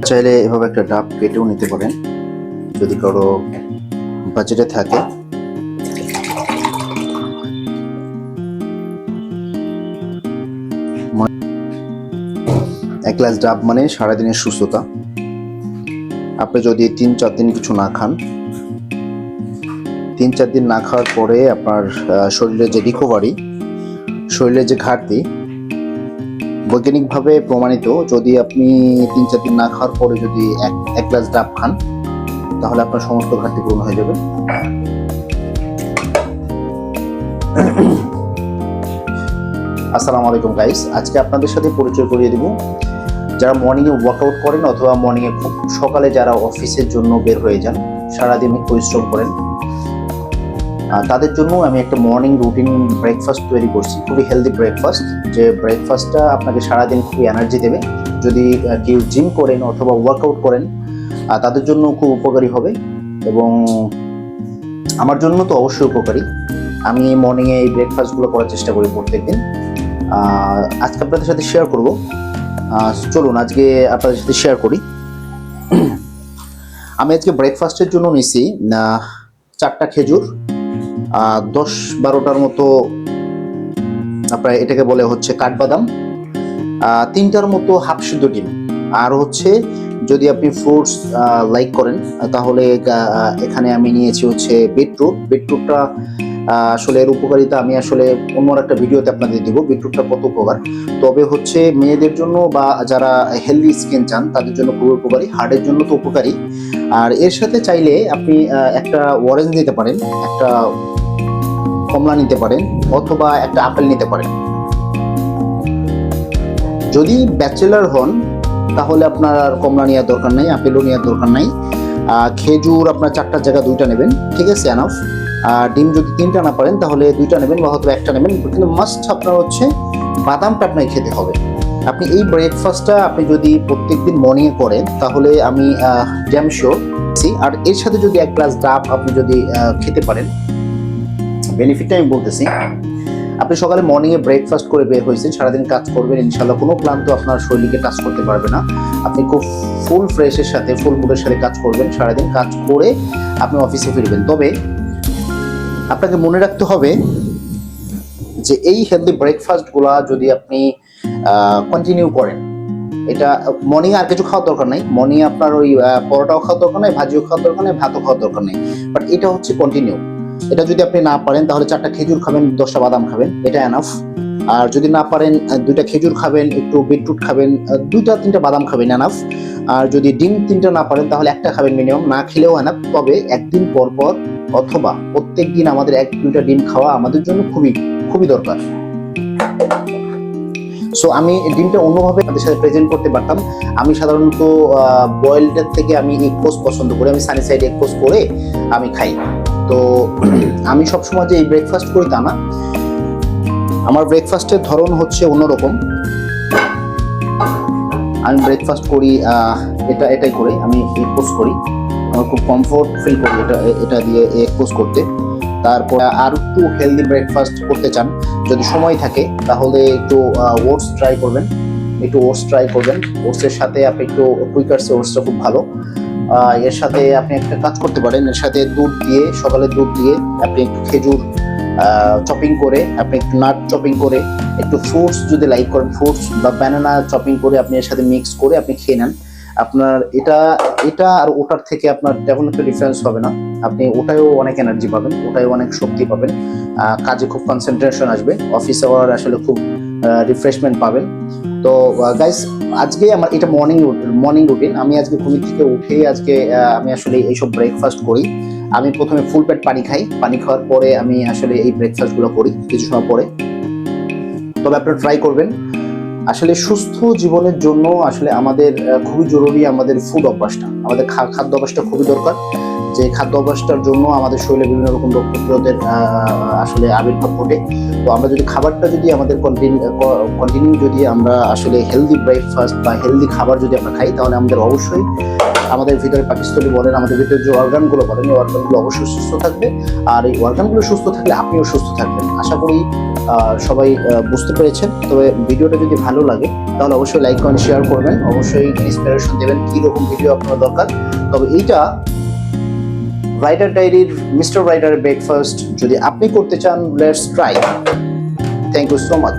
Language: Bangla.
চাইলে এভাবে একটা ডাব কেটেও নিতে পারেন যদি কারো বাজেটে থাকে। এক গ্লাস ডাব মানে সারাদিনের সুস্থতা। আপনি যদি 3-4 দিন কিছু না খান, 3-4 দিন না খাওয়ার পরে আপনার শরীরের যে রিকভারি, শরীরের যে ঘাটতি, বৈজ্ঞানিকভাবে প্রমাণিত, যদি আপনি 3-4 দিন না খাওয়ার পরে যদি এক গ্লাস ডাব খান তাহলে আপনার সমস্ত ঘাটতি পূরণ হয়ে যাবে। আসসালামু আলাইকুম গাইস, আজকে আপনাদের সাথে পরিচয় করিয়ে দিব যারা মর্নিংয়ে ওয়ার্কআউট করেন অথবা মর্নিংয়ে খুব সকালে যারা অফিসের জন্য বের হয়ে যান, সারাদিন পরিশ্রম করেন, তাদের জন্য আমি একটা মর্নিং রুটিন ব্রেকফাস্ট তৈরি করছি। খুবই হেলদি ব্রেকফাস্ট, যে ব্রেকফাস্টটা আপনাকে সারাদিন খুবই এনার্জি দেবে। যদি কেউ জিম করেন অথবা ওয়ার্কআউট করেন তাদের জন্য খুব উপকারী হবে, এবং আমার জন্য তো অবশ্যই উপকারী। আমি মর্নিংয়ে এই ব্রেকফাস্টগুলো করার চেষ্টা করি প্রত্যেকদিন। আজকে আপনাদের সাথে শেয়ার করব। চলুন আজকে আপনাদের সাথে শেয়ার করি। আমি আজকে ব্রেকফাস্টের জন্য নিছি 4টা খেজুর, 10-12টার মতো আপনার এটাকে বলে হচ্ছে কাঠবাদাম, 3টার মতো হাফ সিদ্ধ ডিম, আর হচ্ছে যদি আপনি ফ্রুটস লাইক করেন তাহলে এখানে আমি নিয়েছি হচ্ছে বিটরুটটা। আসলে এর উপকারিতা আমি আসলে অন্য একটা ভিডিওতে আপনাদের দিব, বিটরুটটা কত উপকার। তবে হচ্ছে মেয়েদের জন্য বা যারা হেলদি স্কিন চান তাদের জন্য খুব উপকারী, হার্টের জন্য তো উপকারী। আর এর সাথে চাইলে আপনি একটা অরেঞ্জ নিতে পারেন, একটা কমলা নিতে পারেন, অথবা একটা আপেল নিতে পারেন। যদি ব্যাচেলার হন তাহলে আপনার আর কমলা নেওয়ার দরকার নাই, আপেলও নেওয়ার দরকার নাই। খেজুর আপনার 4টার জায়গায় 2টা নেবেন, ঠিক আছে, এনাফ। ডিম যদি 3টা না পারেন তাহলে 2টা নেবেন বা হয়তো 1টা নেবেন, কিন্তু মাস্ট আপনার হচ্ছে বাদামটা আপনাকে খেতে হবে। আপনি এই ব্রেকফাস্টটা আপনি যদি প্রত্যেকদিন মর্নিংয়ে করেন তাহলে আমি ড্যাম শিওর। আর এর সাথে যদি 1 গ্লাস ডাব আপনি যদি খেতে পারেন, বেনিফিটটা আমি বলতেছি। আপনি সকালে মর্নিংয়ে ব্রেকফাস্ট করে বের হয়েছেন, সারাদিন কাজ করবেন, ইনশাল্লাহ কোনো ক্লান্ত আপনার শরীরকে টাচ করতে পারবে না। আপনি খুব ফুল ফ্রেশের সাথে, ফুল মুডের সাথে কাজ করবেন, সারাদিন কাজ করে আপনি অফিসে ফিরবেন। তবে আপনাকে মনে রাখতে হবে যে এই হেলদি ব্রেকফাস্টগুলা যদি আপনি কন্টিনিউ করেন, এটা মর্নিংয়ে আর কিছু খাওয়ার দরকার নাই, মর্নিংয়ে আপনার ওই পরোটাও খাওয়ার দরকার নাই, ভাজিও খাওয়ার দরকার নাই, ভাতও খাওয়ার দরকার নেই, বাট এটা হচ্ছে কন্টিনিউ। এটা যদি আপনি না পারেন তাহলে 4টা খেজুর খাবেন, 10টা বাদাম খাবেন, এটা এনাফ। আর যদি না পারেন 2টা খেজুর খাবেন, একটু বিটরুট খাবেন, 2-3টা বাদাম খাবেন, এনাফ। আর যদি ডিম 3টা না পারেন তাহলে 1টা খাবেন মিনিমাম, না খেলেও এনাফ। তবে একদিন পর পর অথবা প্রত্যেক দিন আমাদের 1-2টা ডিম খাওয়া আমাদের জন্য খুবই খুবই দরকার। সো আমি ডিমটা অন্যভাবে আপনাদের সাথে প্রেজেন্ট করতে পারতাম। আমি সাধারণত বয়েলডের থেকে আমি এগ পোস্ট পছন্দ করি, আমি সানি সাইড এগ পোস্ট করে আমি খাই। তো আমি সবসময় যে এই ব্রেকফাস্ট করি তা না, আমার ব্রেকফাস্টের ধরন হচ্ছে অন্যরকম। আমি ব্রেকফাস্ট করি এটাই করে, আমি এগ পোস্ট করি, আমার খুব কমফোর্ট ফিল করি এটা দিয়ে এগ পোস্ট করতে। তারপর আর একটু হেলদি ব্রেকফাস্ট করতে চান, যদি সময় থাকে তাহলে একটু ওটস ট্রাই করবেন, ওটসের সাথে আপনি একটু কুইকার্স ওটসটা খুব ভালো। এর সাথে আপনি একটা কাজ করতে পারেন, এর সাথে দুধ দিয়ে, সকালে দুধ দিয়ে আপনি একটু খেজুর চপিং করে, আপনি একটু নাট চপিং করে, একটু ফ্রুটস যদি লাইক করেন, ফ্রুটস বা ব্যানানা চপিং করে আপনি এর সাথে মিক্স করে আপনি খেয়ে নেন। আপনার এটা আর ওটার থেকে আপনার তেমন একটা ডিফারেন্স হবে না। আপনি ওটায়ও অনেক এনার্জি পাবেন, ওটায়ও অনেক শক্তি পাবেন, কাজে খুব কনসেন্ট্রেশন আসবে, অফিসে আওয়ার আসলে খুব রিফ্রেশমেন্ট পাবেন। তো গাইস, আজকে আমার এটা মর্নিং রুটিন। আমি আজকে ঘুম থেকে উঠে আজকে আমি আসলে এইসব ব্রেকফাস্ট করি। আমি প্রথমে ফুল পেট পানি খাই, পানি খাওয়ার পরে আমি আসলে এই ব্রেকফাস্টগুলো করি কিছু সময় পরে। তবে আপনারা ট্রাই করবেন। আসলে সুস্থ জীবনের জন্য আসলে আমাদের খুবই জরুরি আমাদের ফুড অভ্যাসটা, আমাদের খাদ্য অভ্যাসটা খুবই দরকার। যে খাদ্য অভ্যাসটার জন্য আমাদের শরীরে বিভিন্ন রকম রোগ প্রতিরোধের আসলে আবির্ভাব ঘটে। তো আমরা যদি খাবারটা যদি আমাদের কন্টিনিউ যদি আমরা আসলে হেলদি ব্রেকফাস্ট বা হেলদি খাবার যদি আমরা খাই, তাহলে আমাদের অবশ্যই আমাদের ভিতরে পাকিস্তানি বলেন, আমাদের ভিতরে যে অর্গানগুলো বলেন, এই অর্গানগুলো অবশ্যই সুস্থ থাকবে। আর এই অর্গানগুলো সুস্থ থাকলে আপনিও সুস্থ থাকবেন। আশা করি সবাই বুঝতে পেরেছেন। তবে ভিডিওটা যদি ভালো লাগে তাহলে অবশ্যই লাইক কমেন্ট শেয়ার করবেন, অবশ্যই ইন্সপিরেশন দেবেন কী রকম ভিডিও আপনার দরকার। তবে এইটা রাইটার ডায়েরির মিস্টার রাইটারের ব্রেকফাস্ট যদি আপনি করতে চান, let's try. Thank you so much.